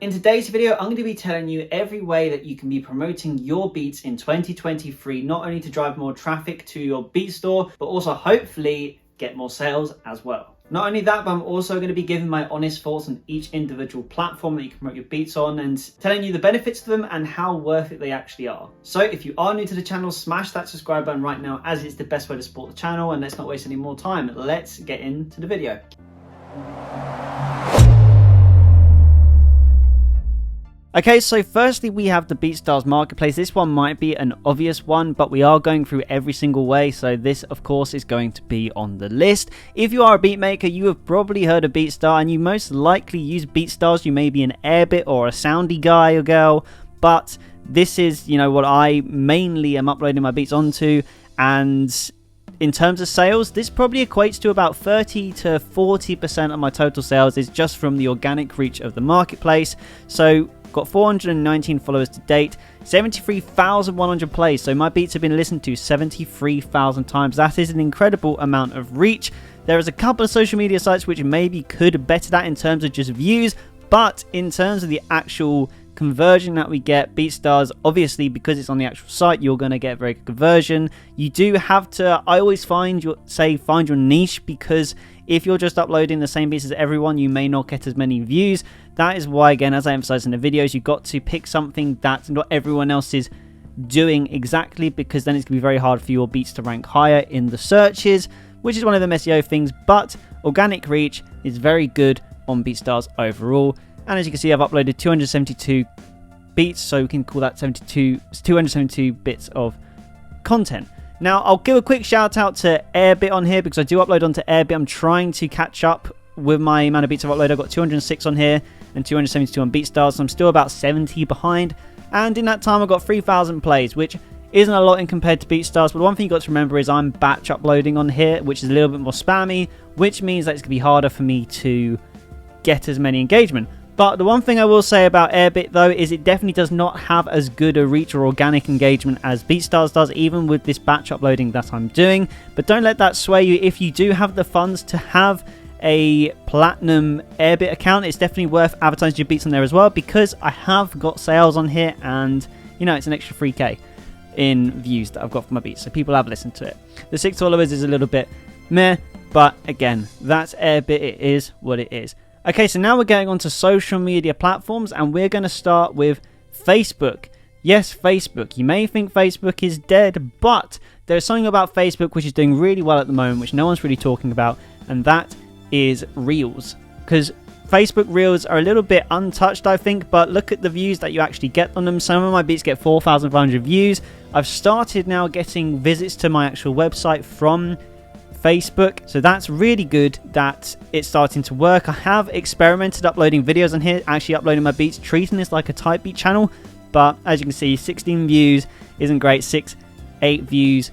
In today's video, I'm going to be telling you every way that you can be promoting your beats in 2023, not only to drive more traffic to your beat store, but also hopefully get more sales as well. Not only that, but I'm also going to be giving my honest thoughts on each individual platform that you can promote your beats on and telling you the benefits of them and how worth it they actually are. So if you are new to the channel, smash that subscribe button right now, as it's the best way to support the channel. And let's not waste any more time. Let's get into the video. Okay, so firstly we have the BeatStars Marketplace. This one might be an obvious one, but we are going through every single way, so this of course is going to be on the list. If you are a beat maker, you have probably heard of BeatStar, and you most likely use BeatStars. You may be an Airbit or a Soundy guy or girl, but this is, what I mainly am uploading my beats onto. And in terms of sales, this probably equates to about 30 to 40% of my total sales is just from the organic reach of the marketplace. So got 419 followers to date, 73,100 plays, so my beats have been listened to 73,000 times. That is an incredible amount of reach. There is a couple of social media sites which maybe could better that in terms of just views, but in terms of the actual conversion that we get, BeatStars, obviously because it's on the actual site, you're going to get very good conversion. You do have to, I always find your niche, because if you're just uploading the same beats as everyone, you may not get as many views. That is why, again, as I emphasize in the videos, you've got to pick something that not everyone else is doing exactly, because then it's going to be very hard for your beats to rank higher in the searches, which is one of the SEO things. But organic reach is very good on BeatStars overall. And as you can see, I've uploaded 272 beats, so we can call that 272 bits of content. Now, I'll give a quick shout out to Airbit on here, because I do upload onto Airbit. I'm trying to catch up with my amount of beats I've uploaded. I've got 206 on here and 272 on BeatStars, so I'm still about 70 behind. And in that time, I've got 3,000 plays, which isn't a lot in compared to BeatStars. But one thing you've got to remember is I'm batch uploading on here, which is a little bit more spammy, which means that it's going to be harder for me to get as many engagement. But the one thing I will say about Airbit, though, is it definitely does not have as good a reach or organic engagement as BeatStars does, even with this batch uploading that I'm doing. But don't let that sway you. If you do have the funds to have a platinum Airbit account, it's definitely worth advertising your beats on there as well, because I have got sales on here, and, it's an extra 3k in views that I've got for my beats, so people have listened to it. The 6 followers is a little bit meh, but again, that's Airbit. It is what it is. Okay, so now we're going on to social media platforms, and we're going to start with Facebook. Yes, Facebook. You may think Facebook is dead, but there's something about Facebook which is doing really well at the moment, which no one's really talking about, and that is Reels. Because Facebook Reels are a little bit untouched, I think, but look at the views that you actually get on them. Some of my beats get 4,500 views. I've started now getting visits to my actual website from Facebook, so that's really good that it's starting to work. I have experimented uploading videos on here, actually uploading my beats, treating this like a type beat channel, but as you can see, 16 views isn't great. 8 views,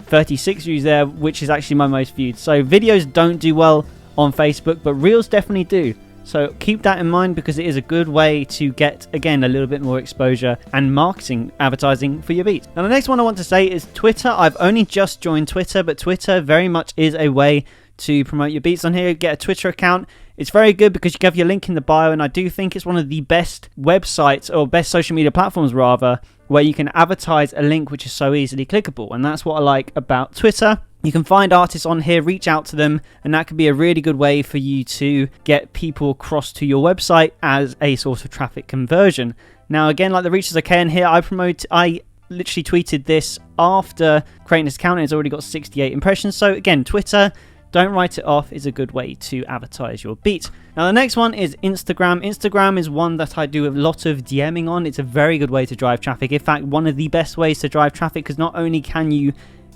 36 views there, which is actually my most viewed. So videos don't do well on Facebook, but Reels definitely do. So keep that in mind, because it is a good way to get, again, a little bit more exposure and marketing advertising for your beats. Now, the next one I want to say is Twitter. I've only just joined Twitter, but Twitter very much is a way to promote your beats on here. Get a Twitter account. It's very good because you can have your link in the bio, and I do think it's one of the best websites, or best social media platforms rather, where you can advertise a link which is so easily clickable, and that's what I like about Twitter. You can find artists on here, reach out to them, and that could be a really good way for you to get people across to your website as a sort of traffic conversion. Now, again, like the reach is okay in here. I literally tweeted this after creating this account, and it's already got 68 impressions. So again, Twitter, don't write it off, is a good way to advertise your beats. Now, the next one is Instagram. Instagram is one that I do a lot of DMing on. It's a very good way to drive traffic. In fact, one of the best ways to drive traffic, because not only can you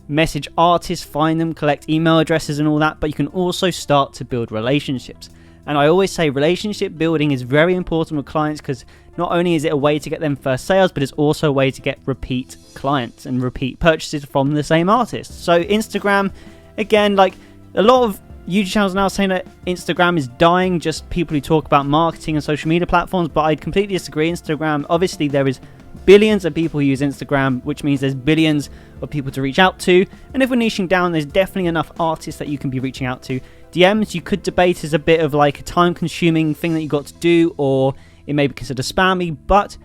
message artists, find them, collect email addresses and all that, but you can also start to build relationships. And I always say relationship building is very important with clients, because not only is it a way to get them first sales, but it's also a way to get repeat clients and repeat purchases from the same artist. So Instagram, again, like a lot of YouTube channels now saying that Instagram is dying, just people who talk about marketing and social media platforms, but I completely disagree. Instagram, obviously there is billions of people who use Instagram, which means there's billions of people to reach out to. And if we're niching down, there's definitely enough artists that you can be reaching out to. DMs, you could debate, is a bit of like a time-consuming thing that you got to do, or it may be considered spammy, but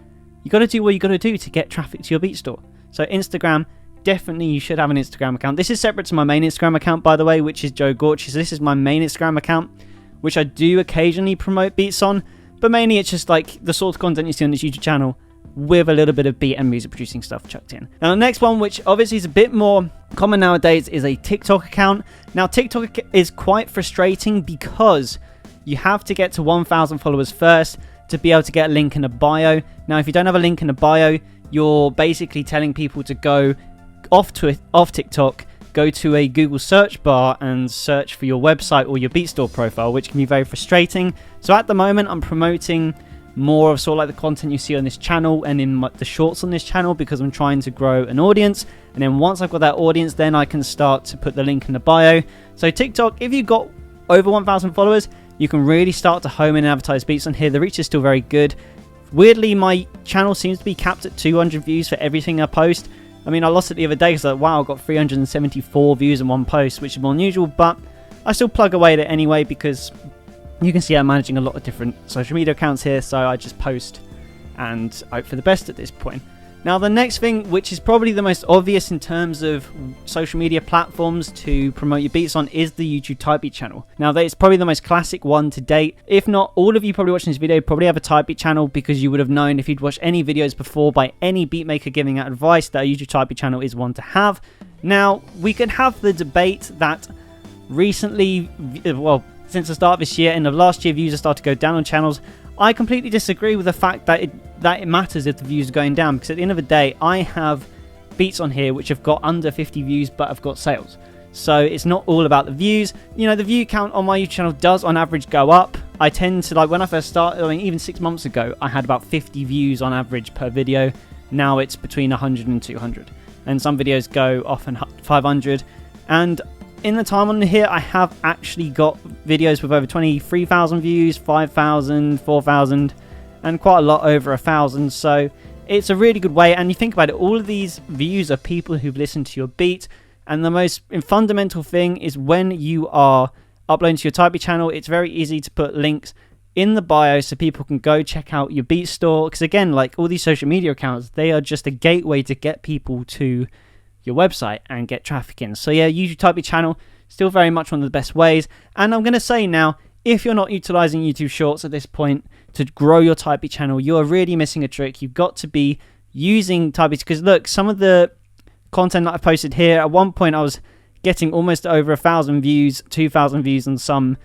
you got to do what you got to do to get traffic to your beat store. So Instagram, definitely you should have an Instagram account. This is separate to my main Instagram account, by the way, which is Joe Gorchi. So this is my main Instagram account, which I do occasionally promote beats on, but mainly it's just like the sort of content you see on this YouTube channel with a little bit of beat and music producing stuff chucked in. Now the next one, which obviously is a bit more common nowadays, is a TikTok account. Now TikTok is quite frustrating because you have to get to 1,000 followers first to be able to get a link in a bio. Now if you don't have a link in a bio, you're basically telling people to go off TikTok, go to a Google search bar and search for your website or your beat store profile, which can be very frustrating. So at the moment I'm promoting more of sort of like the content you see on this channel and in the shorts on this channel, because I'm trying to grow an audience, and then once I've got that audience, then I can start to put the link in the bio. So TikTok, if you've got over 1,000 followers, you can really start to home in and advertise beats on here. The reach is still very good. Weirdly, my channel seems to be capped at 200 views for everything I post. I mean, I lost it the other day because wow, I got 374 views in one post, which is more unusual, but I still plug away at it anyway, because you can see I'm managing a lot of different social media accounts here, so I just post and hope for the best at this point. Now the next thing, which is probably the most obvious in terms of social media platforms to promote your beats on, is the YouTube Typebeat channel. Now that is probably the most classic one to date. If not, all of you probably watching this video probably have a Typebeat channel, because you would have known if you'd watched any videos before by any beatmaker giving out advice that a YouTube Typebeat channel is one to have. Now we can have the debate that recently, well, since the start of this year, end of last year, views have started to go down on channels. I completely disagree with the fact that it matters if the views are going down, because at the end of the day, I have beats on here which have got under 50 views but have got sales. So it's not all about the views. You know, the view count on my YouTube channel does on average go up. I tend to, like when I first started, I mean even 6 months ago, I had about 50 views on average per video. Now it's between 100 and 200. And some videos go off and 500. And in the time on here, I have actually got videos with over 23,000 views, 5,000, 4,000, and quite a lot over 1,000. So it's a really good way. And you think about it, all of these views are people who've listened to your beat. And the most fundamental thing is when you are uploading to your Typebeat channel, it's very easy to put links in the bio so people can go check out your beat store. Because again, like all these social media accounts, they are just a gateway to get people to your website and get traffic in. So yeah, YouTube Typebeat channel, still very much one of the best ways. And I'm going to say now, if you're not utilizing YouTube Shorts at this point to grow your Typebeat channel, you are really missing a trick. You've got to be using Typebeat, because look, some of the content that I've posted here, at one point I was getting almost over 1,000 views, 2,000 views on some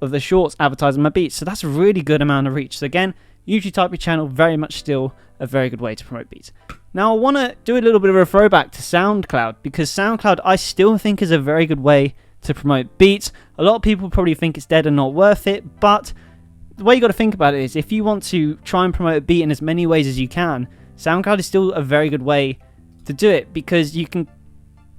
of the shorts advertising my beats. So that's a really good amount of reach. So again, YouTube Typebeat channel, very much still a very good way to promote beats. Now I want to do a little bit of a throwback to SoundCloud, because SoundCloud I still think is a very good way to promote beats. A lot of people probably think it's dead and not worth it, but the way you got to think about it is, if you want to try and promote a beat in as many ways as you can, SoundCloud is still a very good way to do it, because you can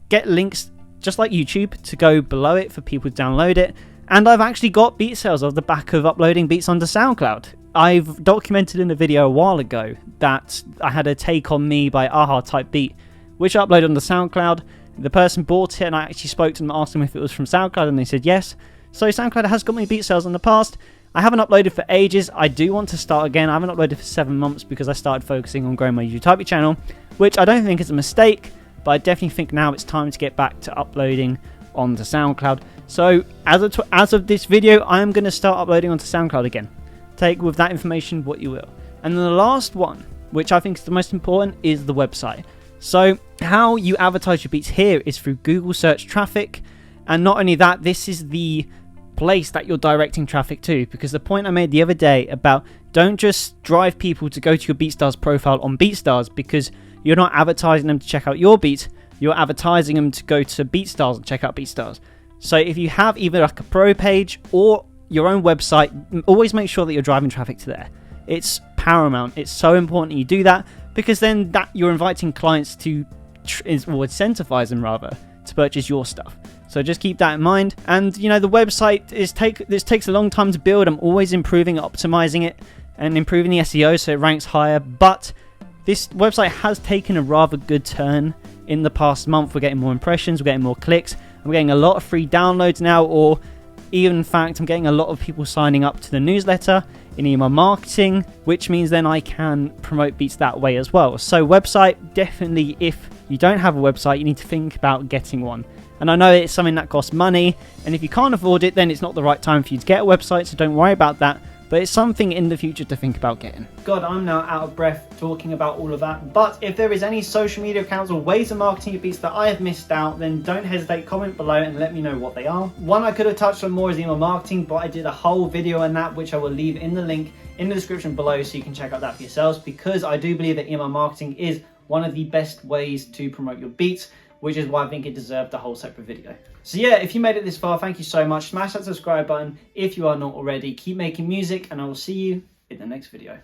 get links just like YouTube to go below it for people to download it. And I've actually got beat sales off the back of uploading beats onto SoundCloud. I've documented in a video a while ago that I had a Take On Me by Aha type beat, which I uploaded on the SoundCloud. The person bought it and I actually spoke to them, asked them if it was from SoundCloud, and they said yes. So SoundCloud has got me beat sales in the past. I haven't uploaded for ages. I do want to start again. I haven't uploaded for 7 months because I started focusing on growing my YouTube Typebeat channel, which I don't think is a mistake, but I definitely think now it's time to get back to uploading onto SoundCloud. So as of this video, I am going to start uploading onto SoundCloud again. Take with that information what you will. And then the last one, which I think is the most important, is the website. So how you advertise your beats here is through Google search traffic. And not only that, this is the place that you're directing traffic to, because the point I made the other day about don't just drive people to go to your BeatStars profile on BeatStars, because you're not advertising them to check out your beats, you're advertising them to go to BeatStars and check out BeatStars. So if you have either like a pro page or your own website, always make sure that you're driving traffic to there. It's paramount. It's so important you do that, because then that you're inviting clients to, or incentivize them rather, to purchase your stuff. So just keep that in mind. And you know, the website this takes a long time to build. I'm always improving, optimizing it, and improving the SEO so it ranks higher. But this website has taken a rather good turn in the past month. We're getting more impressions, we're getting more clicks, I'm getting a lot of free downloads now, or even in fact I'm getting a lot of people signing up to the newsletter. in email marketing, which means then I can promote beats that way as well. So website, definitely, if you don't have a website, you need to think about getting one. And I know it's something that costs money, and if you can't afford it, then it's not the right time for you to get a website, so don't worry about that. But it's something in the future to think about getting. God, I'm now out of breath talking about all of that. But if there is any social media accounts or ways of marketing your beats that I have missed out, then don't hesitate, comment below and let me know what they are. One I could have touched on more is email marketing, but I did a whole video on that, which I will leave in the link in the description below so you can check out that for yourselves, because I do believe that email marketing is one of the best ways to promote your beats, which is why I think it deserved a whole separate video. So yeah, if you made it this far, thank you so much. Smash that subscribe button if you are not already. Keep making music, and I will see you in the next video.